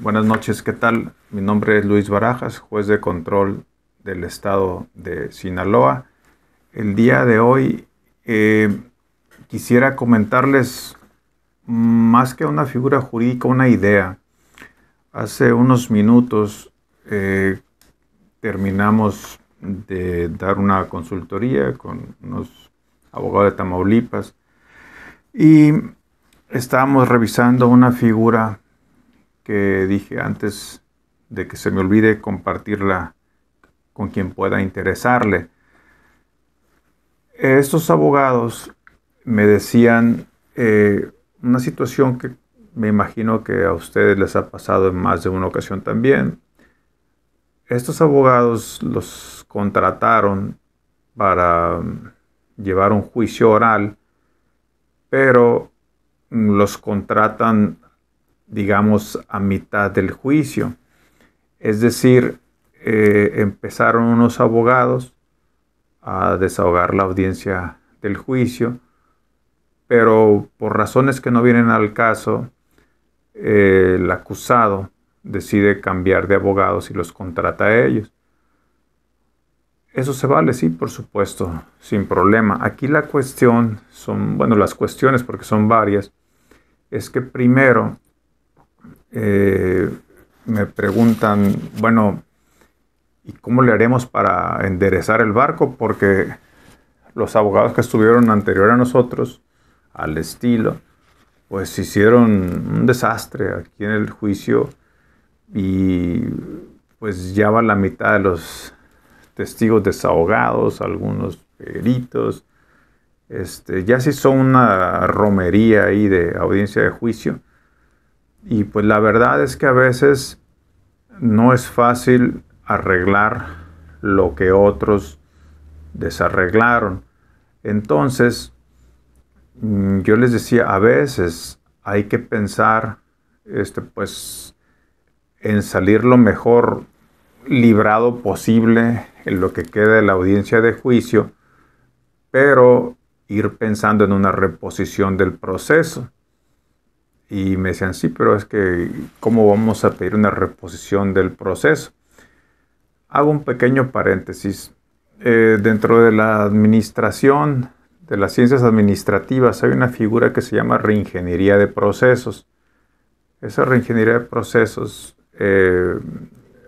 Buenas noches, ¿qué tal? Mi nombre es Luis Barajas, juez de control del estado de Sinaloa. El día de hoy quisiera comentarles más que una figura jurídica, una idea. Hace unos minutos terminamos de dar una consultoría con unos abogados de Tamaulipas y estábamos revisando una figura que dije antes de que se me olvide compartirla con quien pueda interesarle. Estos abogados me decían una situación que me imagino que a ustedes les ha pasado en más de una ocasión también. Estos abogados los contrataron para llevar un juicio oral, pero los contratan, digamos, a mitad del juicio. Es decir, empezaron unos abogados a desahogar la audiencia del juicio, pero por razones que no vienen al caso, el acusado decide cambiar de abogados y los contrata a ellos. Eso se vale, sí, por supuesto, sin problema. Aquí la cuestión son, bueno, las cuestiones, porque son varias, es que primero me preguntan, bueno, ¿y cómo le haremos para enderezar el barco? Porque los abogados que estuvieron anterior a nosotros, al estilo, pues hicieron un desastre aquí en el juicio y pues ya va la mitad de los testigos desahogados, algunos peritos, ya se hizo una romería ahí de audiencia de juicio. Y pues la verdad es que a veces no es fácil arreglar lo que otros desarreglaron. Entonces, yo les decía, a veces hay que pensar, pues, en salir lo mejor librado posible en lo que queda de la audiencia de juicio, pero ir pensando en una reposición del proceso. Y me decían, sí, pero es que, ¿cómo vamos a pedir una reposición del proceso? Hago un pequeño paréntesis. Dentro de la administración, de las ciencias administrativas, hay una figura que se llama reingeniería de procesos. Esa reingeniería de procesos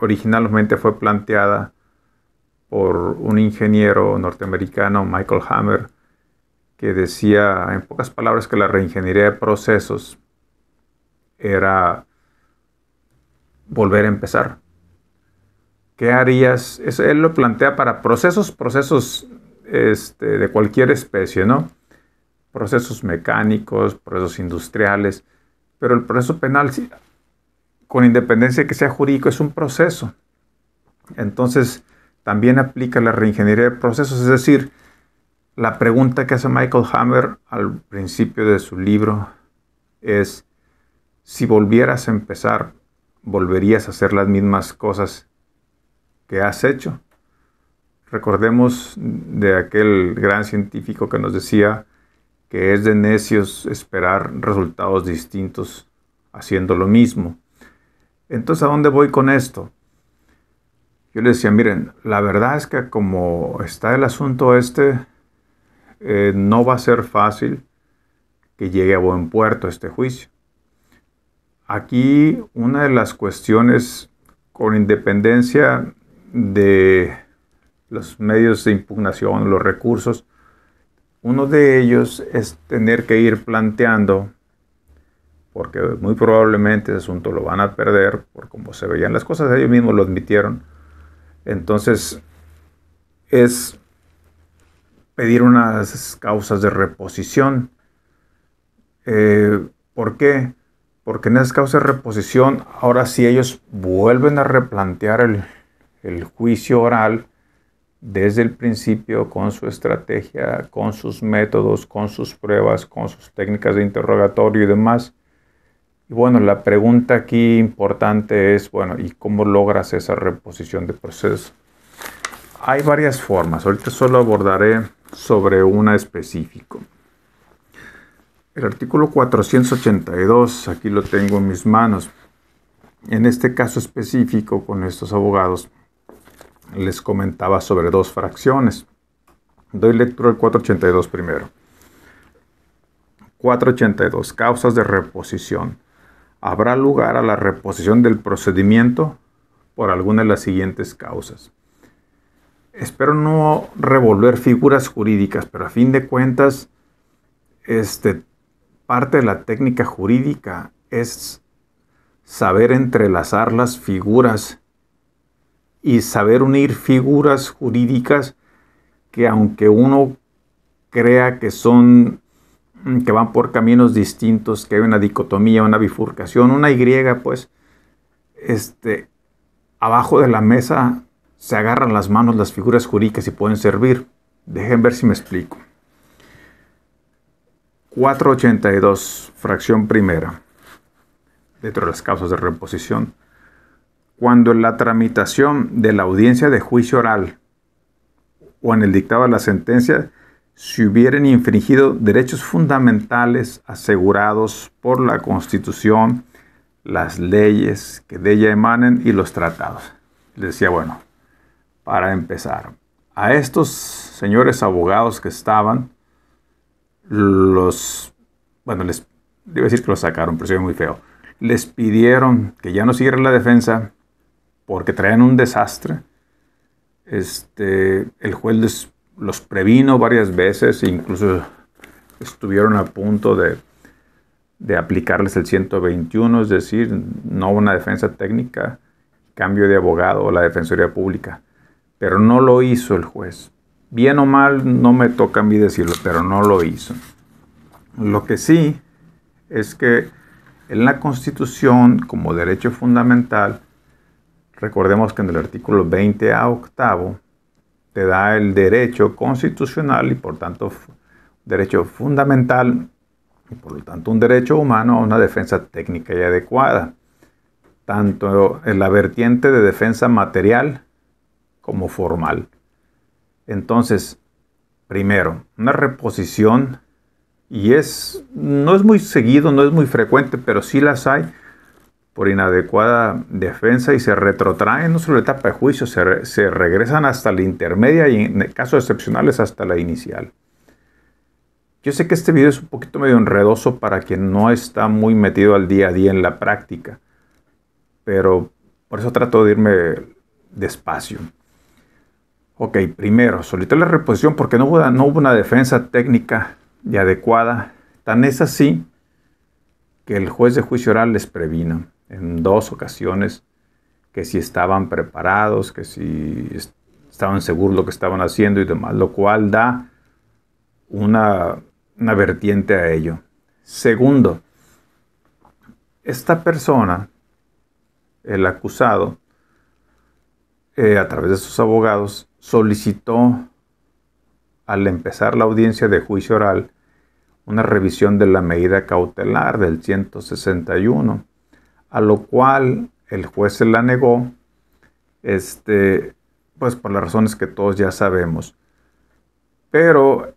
originalmente fue planteada por un ingeniero norteamericano, Michael Hammer, que decía, en pocas palabras, que la reingeniería de procesos era volver a empezar. ¿Qué harías? Él lo plantea para procesos de cualquier especie, ¿no? Procesos mecánicos, procesos industriales, pero el proceso penal, con independencia de que sea jurídico, es un proceso. Entonces, también aplica la reingeniería de procesos, es decir, la pregunta que hace Michael Hammer al principio de su libro es, si volvieras a empezar, ¿volverías a hacer las mismas cosas que has hecho? Recordemos de aquel gran científico que nos decía que es de necios esperar resultados distintos haciendo lo mismo. Entonces, ¿a dónde voy con esto? Yo le decía, miren, la verdad es que como está el asunto no va a ser fácil que llegue a buen puerto este juicio. Aquí una de las cuestiones, con independencia de los medios de impugnación, los recursos, uno de ellos es tener que ir planteando, porque muy probablemente ese asunto lo van a perder, por cómo se veían las cosas, ellos mismos lo admitieron. Entonces, es pedir unas causas de reposición. ¿Por qué? Porque en esas causas de reposición, ahora sí ellos vuelven a replantear el juicio oral desde el principio, con su estrategia, con sus métodos, con sus pruebas, con sus técnicas de interrogatorio y demás. Y bueno, la pregunta aquí importante es, bueno, ¿y cómo logras esa reposición de proceso? Hay varias formas, ahorita solo abordaré sobre una específica. El artículo 482, aquí lo tengo en mis manos, En este caso específico, con estos abogados, les comentaba sobre dos fracciones. Doy lectura al 482 primero. 482. Causas de reposición. Habrá lugar a la reposición del procedimiento por alguna de las siguientes causas. Espero no revolver figuras jurídicas, pero a fin de cuentas, parte de la técnica jurídica es saber entrelazar las figuras y saber unir figuras jurídicas que, aunque uno crea que van por caminos distintos, que hay una dicotomía, una bifurcación, una Y, pues, abajo de la mesa se agarran las manos las figuras jurídicas y pueden servir. Dejen ver si me explico. 482, fracción primera, dentro de las causas de reposición. Cuando en la tramitación de la audiencia de juicio oral o en el dictado de la sentencia se hubieran infringido derechos fundamentales asegurados por la Constitución, las leyes que de ella emanen y los tratados. Les decía, bueno, para empezar, a estos señores abogados que estaban, les debo decir que los sacaron, pero se ve muy feo. Les pidieron que ya no siguieran la defensa porque traían un desastre. El juez los previno varias veces, incluso estuvieron a punto de aplicarles el 121, es decir, no una defensa técnica, cambio de abogado o la Defensoría Pública. Pero no lo hizo el juez. Bien o mal, no me toca a mí decirlo, pero no lo hizo. Lo que sí es que en la Constitución, como derecho fundamental, recordemos que en el artículo 20A octavo, te da el derecho constitucional y por tanto derecho fundamental y por lo tanto un derecho humano a una defensa técnica y adecuada, tanto en la vertiente de defensa material como formal. Entonces, primero, una reposición, y no es muy seguido, no es muy frecuente, pero sí las hay por inadecuada defensa y se retrotraen no solo la etapa de juicio, se regresan hasta la intermedia y en casos excepcionales hasta la inicial. Yo sé que este video es un poquito medio enredoso para quien no está muy metido al día a día en la práctica, pero por eso trato de irme despacio. Ok, primero, solicité la reposición porque no hubo una defensa técnica y adecuada. Tan es así que el juez de juicio oral les previno en 2 ocasiones que si estaban preparados, que si estaban seguros de lo que estaban haciendo y demás, lo cual da una vertiente a ello. Segundo, esta persona, el acusado, a través de sus abogados, solicitó al empezar la audiencia de juicio oral una revisión de la medida cautelar del 161, a lo cual el juez se la negó, pues por las razones que todos ya sabemos. Pero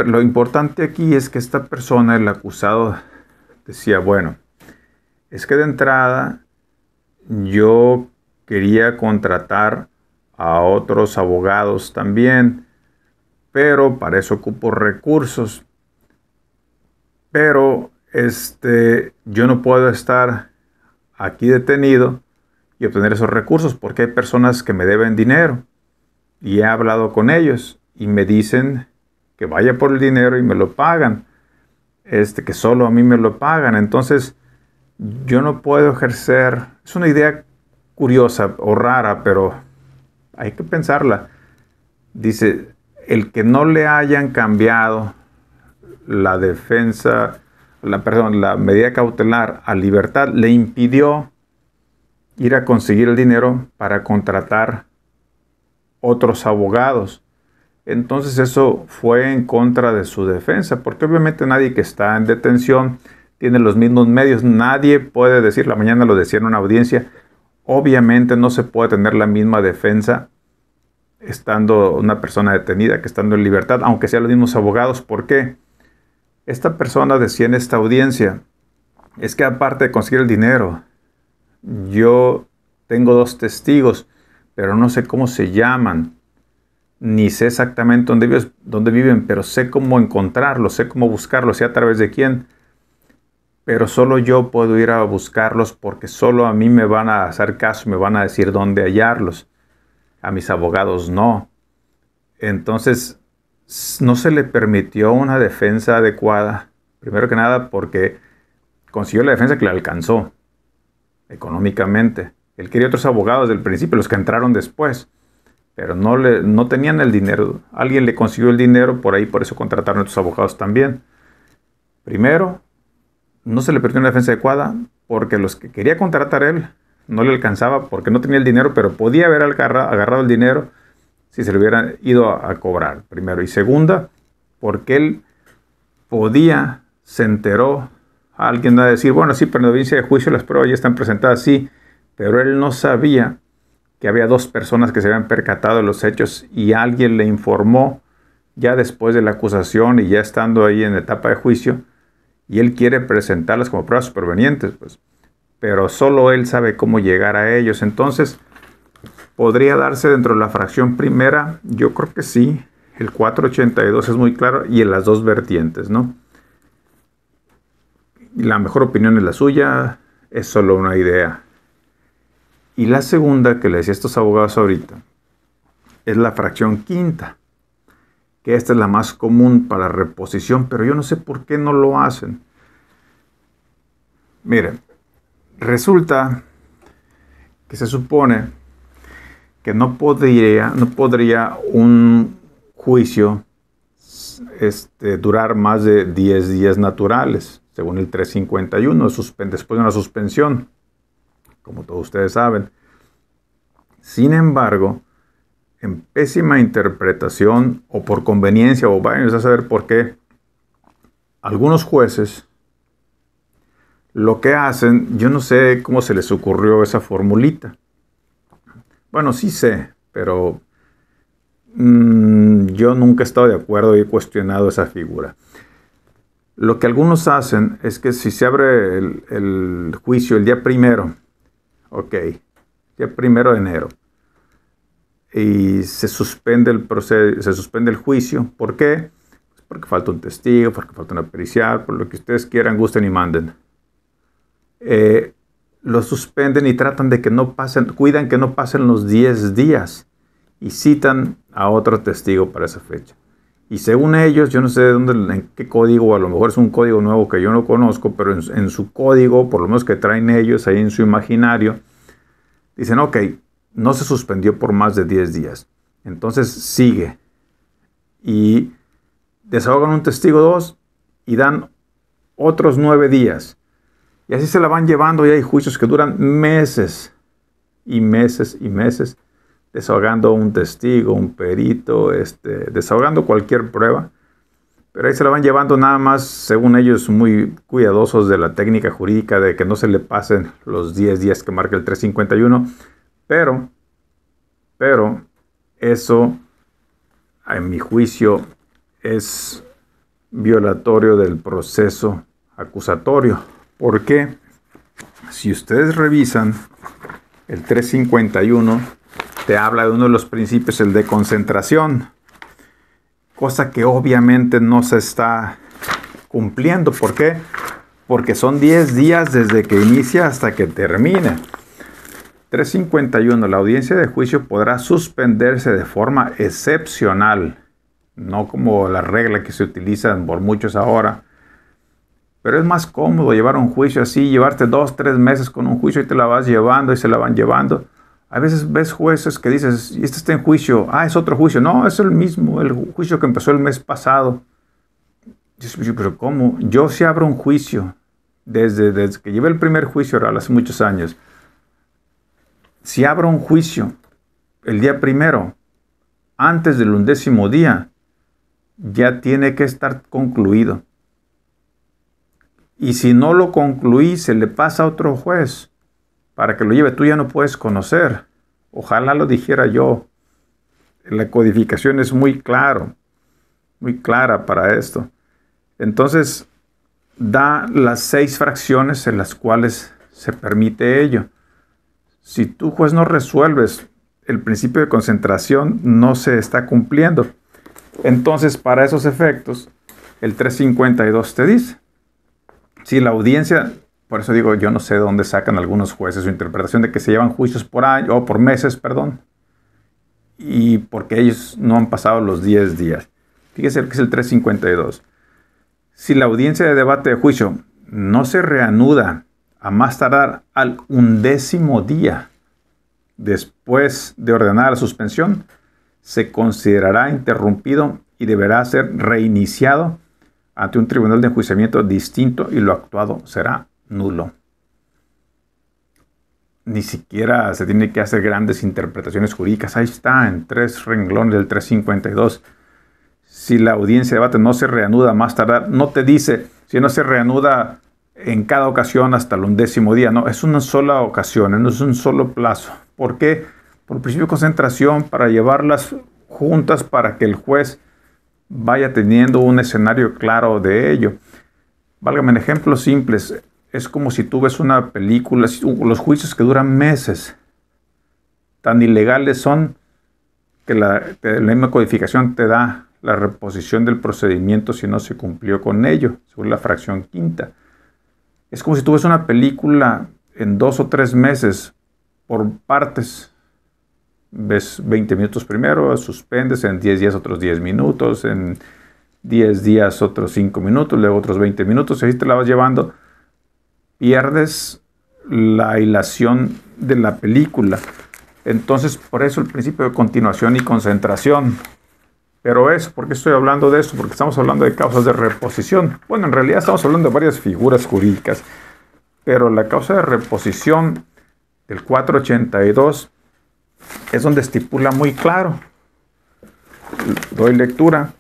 lo importante aquí es que esta persona, el acusado, decía, bueno, es que de entrada yo quería contratar a otros abogados también, pero para eso ocupo recursos. Pero yo no puedo estar aquí detenido y obtener esos recursos porque hay personas que me deben dinero y he hablado con ellos y me dicen que vaya por el dinero y me lo pagan, que solo a mí me lo pagan. Entonces yo no puedo ejercer. Es una idea curiosa o rara, pero hay que pensarla. Dice, el que no le hayan cambiado la medida cautelar a libertad le impidió ir a conseguir el dinero para contratar otros abogados. Entonces eso fue en contra de su defensa, porque obviamente nadie que está en detención tiene los mismos medios. Nadie puede decir, la mañana lo decía en una audiencia, obviamente no se puede tener la misma defensa estando una persona detenida que estando en libertad, aunque sean los mismos abogados. ¿Por qué? Esta persona decía en esta audiencia, es que aparte de conseguir el dinero, yo tengo 2 testigos, pero no sé cómo se llaman, ni sé exactamente dónde viven, pero sé cómo encontrarlos, sé cómo buscarlos, sé a través de quién. Pero solo yo puedo ir a buscarlos porque solo a mí me van a hacer caso, me van a decir dónde hallarlos. A mis abogados no. Entonces, no se le permitió una defensa adecuada. Primero que nada porque consiguió la defensa que le alcanzó económicamente. Él quería otros abogados del principio, los que entraron después, pero no tenían el dinero. Alguien le consiguió el dinero por ahí, por eso contrataron a otros abogados también. Primero, no se le permitió una defensa adecuada porque los que quería contratar él no le alcanzaba porque no tenía el dinero, pero podía haber agarrado el dinero si se le hubiera ido a cobrar, primero. Y segunda, porque él se enteró, alguien va a decir, bueno, sí, pero en la audiencia de juicio las pruebas ya están presentadas, sí, pero él no sabía que había 2 personas que se habían percatado de los hechos y alguien le informó ya después de la acusación y ya estando ahí en etapa de juicio, y él quiere presentarlas como pruebas supervenientes, pues, pero solo él sabe cómo llegar a ellos. Entonces, ¿podría darse dentro de la fracción primera? Yo creo que sí. El 482 es muy claro y en las 2 vertientes, ¿no? Y la mejor opinión es la suya, es solo una idea. Y la segunda que le decía a estos abogados ahorita es la fracción quinta, que esta es la más común para reposición, pero yo no sé por qué no lo hacen. Miren, resulta que se supone que no podría un juicio durar más de 10 días naturales, según el 351, después de una suspensión, como todos ustedes saben. Sin embargo, en pésima interpretación o por conveniencia, o vayan a saber por qué, algunos jueces lo que hacen, yo no sé cómo se les ocurrió esa formulita. Bueno, sí sé, pero yo nunca he estado de acuerdo y he cuestionado esa figura. Lo que algunos hacen es que si se abre el juicio el día 1, día 1 de enero, y se suspende el juicio. ¿Por qué? Pues porque falta un testigo, porque falta una pericial, por lo que ustedes quieran, gusten y manden. Lo suspenden y tratan de que no pasen, cuidan que no pasen los 10 días y citan a otro testigo para esa fecha. Y según ellos, yo no sé en qué código, a lo mejor es un código nuevo que yo no conozco, pero en su código, por lo menos que traen ellos ahí en su imaginario, dicen, ok, no se suspendió por más de 10 días. Entonces sigue. Y desahogan un testigo 2 y dan otros 9 días. Y así se la van llevando y hay juicios que duran meses y meses y meses, desahogando un testigo, un perito, desahogando cualquier prueba. Pero ahí se la van llevando nada más, según ellos, muy cuidadosos de la técnica jurídica, de que no se le pasen los 10 días que marca el 351. Pero eso, en mi juicio, es violatorio del proceso acusatorio. ¿Por qué? Si ustedes revisan, el 351 te habla de uno de los principios, el de concentración, cosa que obviamente no se está cumpliendo. ¿Por qué? Porque son 10 días desde que inicia hasta que termine. 351. La audiencia de juicio podrá suspenderse de forma excepcional, no como la regla que se utiliza por muchos ahora. Pero es más cómodo llevar un juicio así, llevarte 2, 3 meses con un juicio y te la vas llevando y se la van llevando. A veces ves jueces que dices, y este está en juicio, es otro juicio. No, es el mismo, el juicio que empezó el mes pasado. Pero ¿cómo? Yo sí abro un juicio desde que llevé el primer juicio oral hace muchos años. Si abro un juicio el día 1, antes del 11º día, ya tiene que estar concluido. Y si no lo concluí, se le pasa a otro juez para que lo lleve. Tú ya no puedes conocer. Ojalá lo dijera yo. La codificación es muy clara para esto. Entonces, da las 6 fracciones en las cuales se permite ello. Si tú, juez, no resuelves, el principio de concentración no se está cumpliendo. Entonces, para esos efectos, el 352 te dice, si la audiencia, por eso digo, yo no sé de dónde sacan algunos jueces su interpretación de que se llevan juicios por año, o por meses, perdón, y porque ellos no han pasado los 10 días. Fíjese que es el 352. Si la audiencia de debate de juicio no se reanuda a más tardar al 11º día después de ordenar la suspensión, se considerará interrumpido y deberá ser reiniciado ante un tribunal de enjuiciamiento distinto y lo actuado será nulo. Ni siquiera se tiene que hacer grandes interpretaciones jurídicas. Ahí está, en 3 renglones del 352. Si la audiencia de debate no se reanuda más tardar, no te dice si no se reanuda en cada ocasión hasta el 11º día. No, es una sola ocasión, no es un solo plazo. ¿Por qué? Por principio de concentración, para llevarlas juntas, para que el juez vaya teniendo un escenario claro de ello. Válgame en ejemplos simples. Es como si tú ves una película, los juicios que duran meses, tan ilegales son que la misma codificación te da la reposición del procedimiento si no se cumplió con ello, según la fracción quinta. Es como si tú ves una película en 2 o 3 meses por partes. Ves 20 minutos primero, suspendes, en 10 días otros 10 minutos, en 10 días otros 5 minutos, luego otros 20 minutos, y ahí te la vas llevando. Pierdes la hilación de la película. Entonces, por eso el principio de continuación y concentración. Pero eso, ¿por qué estoy hablando de eso? Porque estamos hablando de causas de reposición. Bueno, en realidad estamos hablando de varias figuras jurídicas, pero la causa de reposición del 482 es donde estipula muy claro. Doy lectura.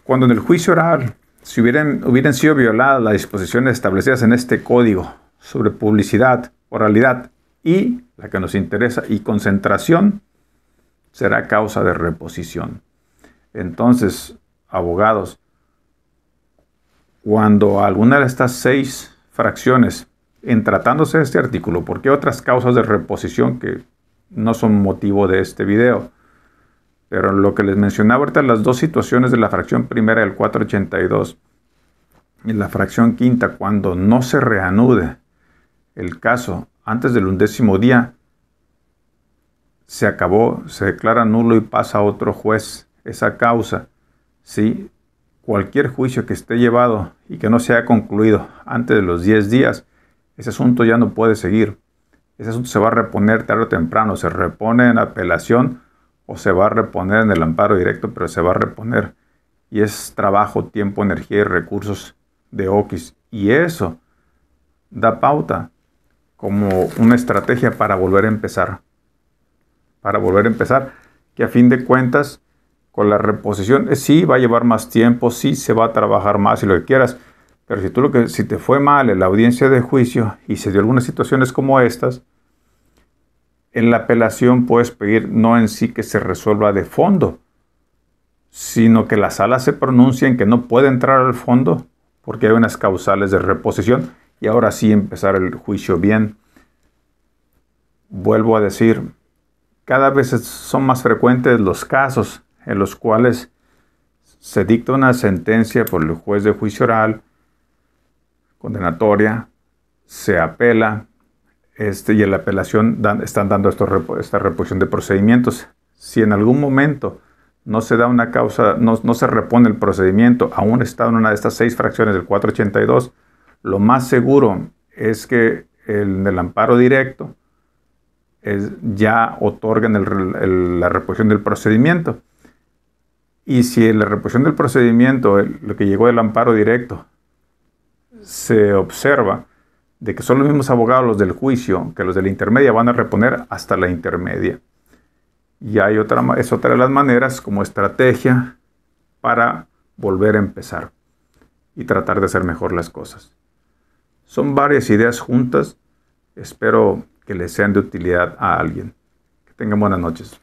Cuando en el juicio oral si hubieran sido violadas las disposiciones establecidas en este código sobre publicidad, oralidad y, la que nos interesa, y concentración, será causa de reposición. Entonces, abogados, cuando alguna de estas 6 fracciones, en tratándose de este artículo, ¿por qué otras causas de reposición que no son motivo de este video? Pero lo que les mencionaba ahorita, las 2 situaciones de la fracción primera del 482 y la fracción quinta, cuando no se reanude el caso antes del 11º día, se acabó, se declara nulo y pasa a otro juez esa causa. ¿Sí? Cualquier juicio que esté llevado y que no se haya concluido antes de los 10 días, ese asunto ya no puede seguir. Ese asunto se va a reponer tarde o temprano, se repone en apelación o se va a reponer en el amparo directo, pero se va a reponer. Y es trabajo, tiempo, energía y recursos de OQIS. Y eso da pauta como una estrategia para volver a empezar. Para volver a empezar, que a fin de cuentas, con la reposición, sí va a llevar más tiempo, sí se va a trabajar más y lo que quieras, pero si te fue mal en la audiencia de juicio y se dio algunas situaciones como estas, en la apelación puedes pedir no en sí que se resuelva de fondo, sino que la sala se pronuncie en que no puede entrar al fondo porque hay unas causales de reposición y ahora sí empezar el juicio bien. Vuelvo a decir, cada vez son más frecuentes los casos en los cuales se dicta una sentencia por el juez de juicio oral, condenatoria, se apela, y en la apelación están dando esta reposición de procedimientos. Si en algún momento no se da una causa, no se repone el procedimiento, aún está en una de estas 6 fracciones del 482, lo más seguro es que en el amparo directo ya otorgan la reposición del procedimiento. Y si en la reposición del procedimiento, lo que llegó del amparo directo, se observa de que son los mismos abogados los del juicio que los de la intermedia, van a reponer hasta la intermedia. Y es otra de las maneras como estrategia para volver a empezar y tratar de hacer mejor las cosas. Son varias ideas juntas. Espero que les sean de utilidad a alguien. Que tengan buenas noches.